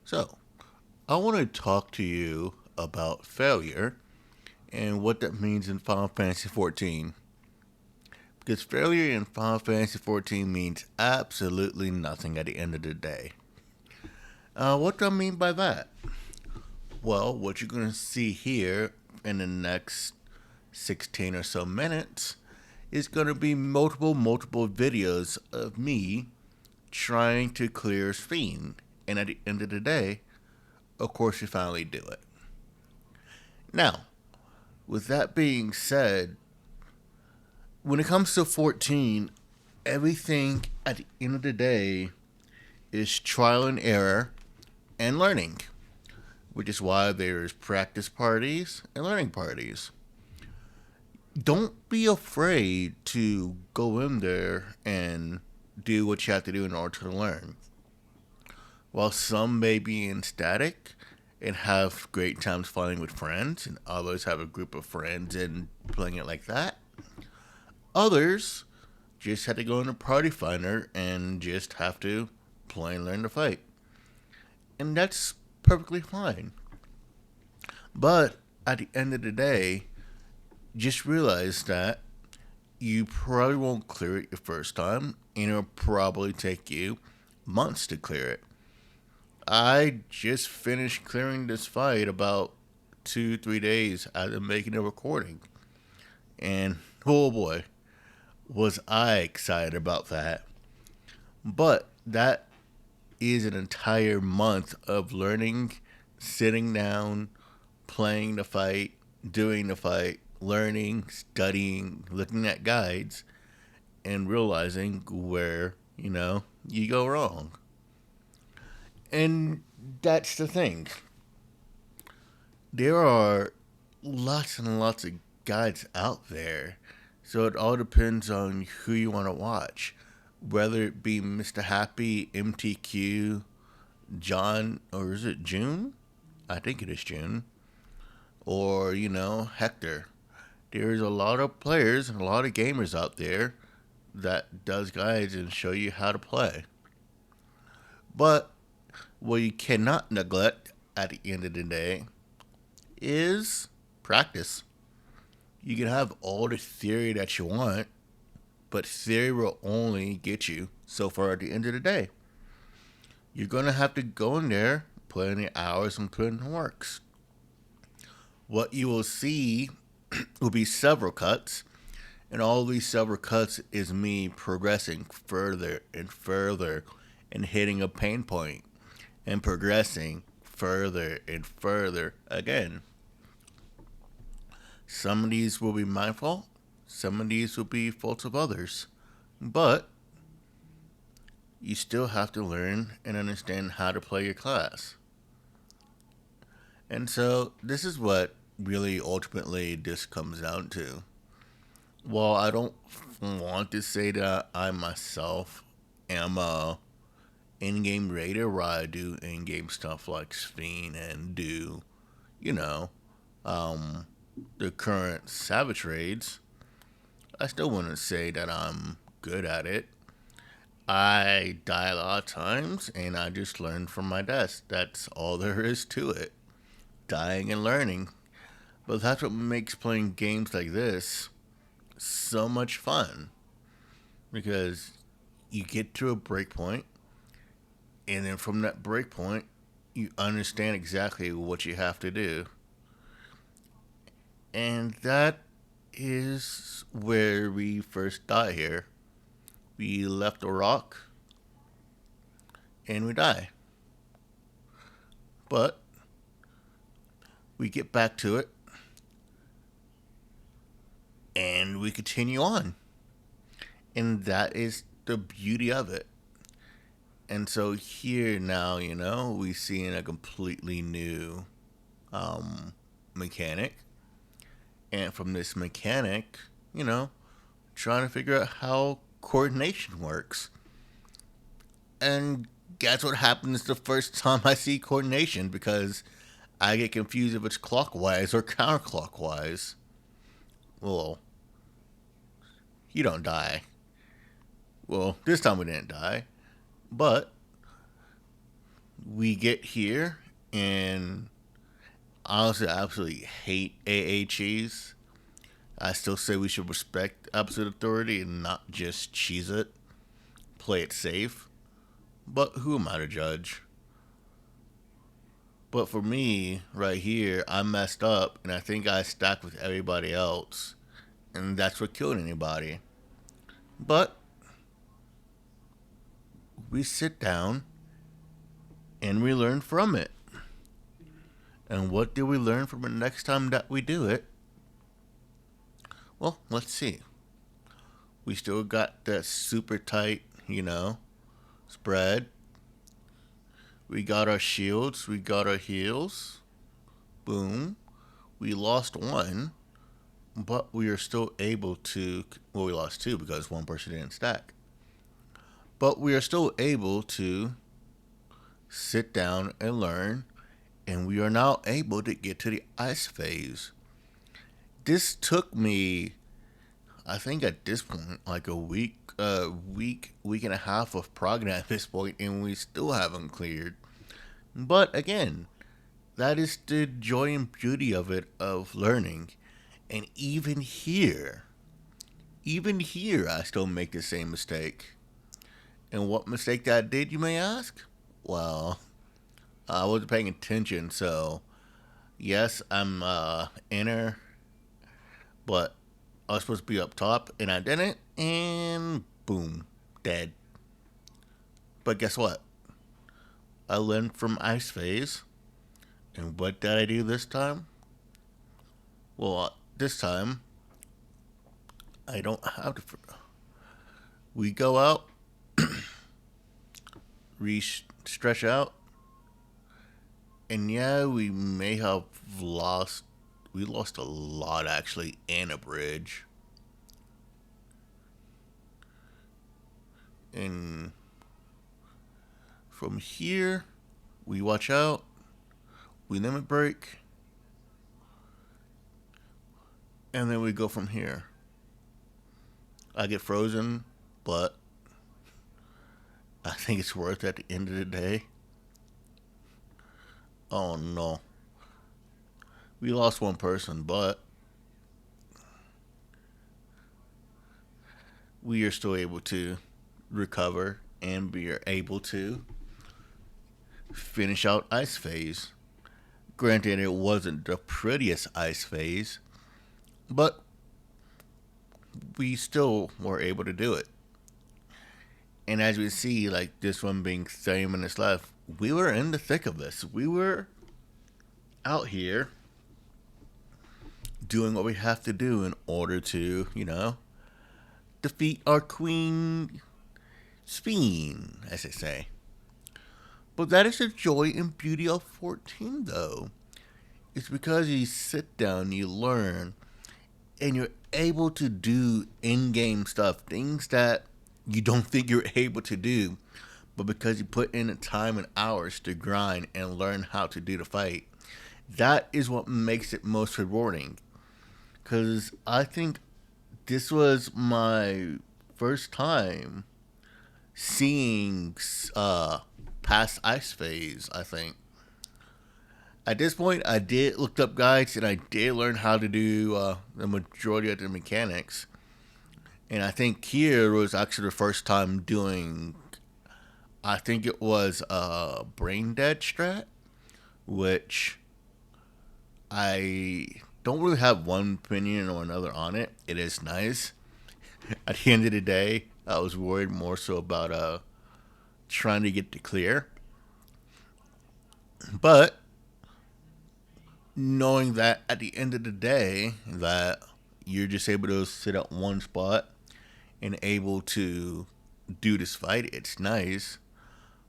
So, I want to talk to you about failure and what that means in Final Fantasy XIV. Because failure in Final Fantasy XIV means absolutely nothing at the end of the day. What do I mean by that? Well, what you're going to see here in the next 16 or so minutes is going to be multiple videos of me trying to clear Sphene. And at the end of the day, of course, you finally do it. Now, with that being said, when it comes to 14, everything at the end of the day is trial and error and learning, which is why there's practice parties and learning parties. Don't be afraid to go in there and do what you have to do in order to learn. While some may be ecstatic and have great times playing with friends, and others have a group of friends and playing it like that, others just had to go into Party Finder and just have to play and learn to fight. And that's perfectly fine. But at the end of the day, just realize that you probably won't clear it your first time, and it'll probably take you months to clear it. I just finished clearing this fight about 2, 3 days after making a recording. And oh boy, was I excited about that. But that is an entire month of learning, sitting down, playing the fight, doing the fight, learning, studying, looking at guides, and realizing where, you go wrong. And that's the thing. There are lots and lots of guides out there. So it all depends on who you want to watch. Whether it be Mr. Happy, MTQ, John, or is it June? I think it is June. Or, Hector. There's a lot of players and a lot of gamers out there that does guides and show you how to play. But what you cannot neglect at the end of the day is practice. You can have all the theory that you want, but theory will only get you so far at the end of the day. You're going to have to go in there, put in the hours, and put in the works. What you will see will be several cuts, and all these several cuts is me progressing further and further and hitting a pain point and progressing further and further again. Some of these will be mindful, some of these will be faults of others, but you still have to learn and understand how to play your class. And so, this is what really ultimately this comes down to. While I don't want to say that I myself am a in-game raider where I do in-game stuff like Sphene and do, you know, um, the current Savage raids, I still wouldn't say that I'm good at it. I die a lot of times and I just learn from my deaths. That's all there is to it. Dying and learning. But that's what makes playing games like this so much fun. Because you get to a breakpoint, and then from that breakpoint, you understand exactly what you have to do. And that is where we first die here. We left a rock and we die. But we get back to it and we continue on. And that is the beauty of it. And so here now, we see in a completely new mechanic. And from this mechanic, trying to figure out how coordination works. And that's what happens the first time I see coordination because I get confused if it's clockwise or counterclockwise. Well, you don't die. Well, this time we didn't die. But We get here, and honestly, I absolutely hate AA cheese. I still say we should respect absolute authority and not just cheese it, play it safe. But who am I to judge? But for me, right here, I messed up, and I think I stacked with everybody else, and that's what killed anybody. But we sit down and we learn from it. And what do we learn from the next time that we do it? Well, let's see. We still got that super tight, spread. We got our shields, we got our heals. Boom. We lost one, but we are still able to. Well, we lost two because one person didn't stack. But we are still able to sit down and learn, and we are now able to get to the ice phase. This took me, I think at this point, like a week and a half of progress at this point, and we still haven't cleared. But again, that is the joy and beauty of it, of learning. And even here, I still make the same mistake. And what mistake that I did, you may ask? Well, I wasn't paying attention, so yes, I'm inner, but I was supposed to be up top, and I didn't, and boom, dead. But guess what? I learned from ice phase, and what did I do this time? Well, this time I don't have to. We go out, stretch out, and yeah, we may have lost. We lost a lot actually in a bridge, and from here we watch out. We limit break, and then we go from here. I get frozen, but I think it's worth it at the end of the day. Oh no. We lost one person, but we are still able to recover, and we are able to finish out ice phase. Granted, it wasn't the prettiest ice phase, but we still were able to do it. And as we see, like this one being 30 minutes left, we were in the thick of this. We were out here doing what we have to do in order to, defeat our queen, Sphene, as they say. But that is the joy and beauty of 14, though. It's because you sit down, you learn, and you're able to do in-game stuff, things that you don't think you're able to do, but because you put in the time and hours to grind and learn how to do the fight, that is what makes it most rewarding. Because I think this was my first time seeing past ice phase, I think. At this point, I did look up guides and I did learn how to do the majority of the mechanics. And I think here was actually the first time doing, I think it was a brain dead strat, which I don't really have one opinion or another on it. It is nice. At the end of the day, I was worried more so about trying to get to clear. But knowing that at the end of the day that you're just able to sit at one spot and able to do this fight, it's nice.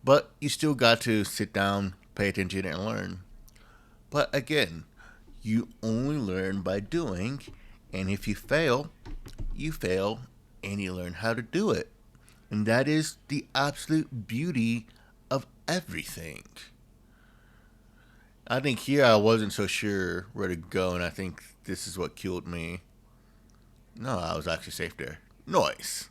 But you still got to sit down, pay attention, and learn. But again, you only learn by doing, and if you fail, and you learn how to do it. And that is the absolute beauty of everything. I think here I wasn't so sure where to go, and I think this is what killed me. No, I was actually safe there. Nice.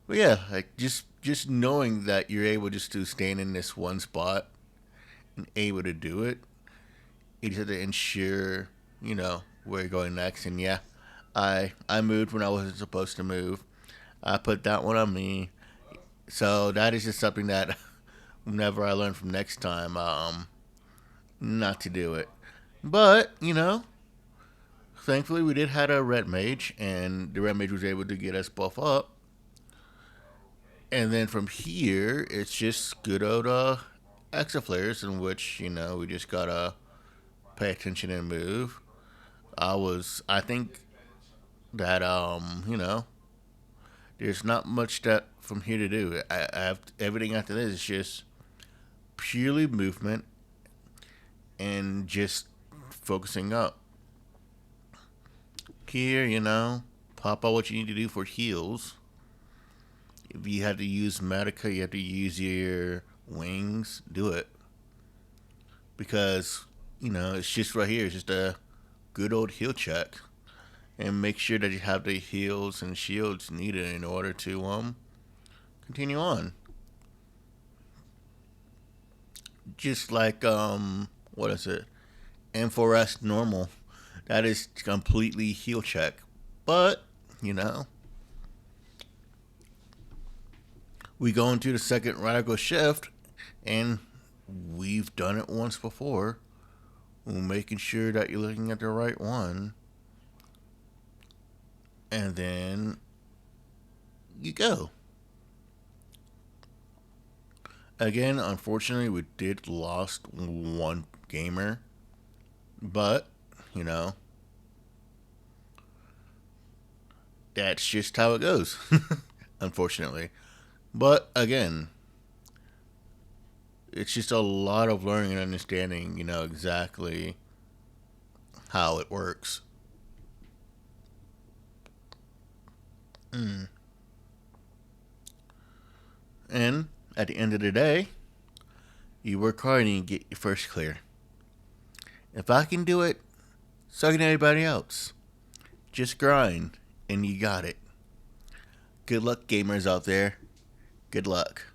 But yeah, like just knowing that you're able just to stand in this one spot and able to do it, you just have to ensure, where you're going next. And yeah, I moved when I wasn't supposed to move. I put that one on me. So that is just something that whenever I learn from next time, not to do it. But, thankfully we did have a red mage, and the red mage was able to get us both up. And then from here, it's just good old extra flares in which, we just gotta pay attention and move. I think that, there's not much that from here to do. I have everything after this is just purely movement and just focusing up. Here, pop out what you need to do for heals. If you have to use Medica, you have to use your wings, do it. Because, it's just right here. It's just a good old heal check. And make sure that you have the heals and shields needed in order to continue on. Just like what is it? M4S normal. That is completely heal check. But, we go into the second radical shift, and we've done it once before. We're making sure that you're looking at the right one. And then you go. Again, unfortunately, we did lost one gamer. But, that's just how it goes. Unfortunately. But again, it's just a lot of learning and understanding, exactly how it works. Mm. And at the end of the day, you work hard and you get your first clear. If I can do it, so can anybody else. Just grind, and you got it. Good luck, gamers out there. Good luck.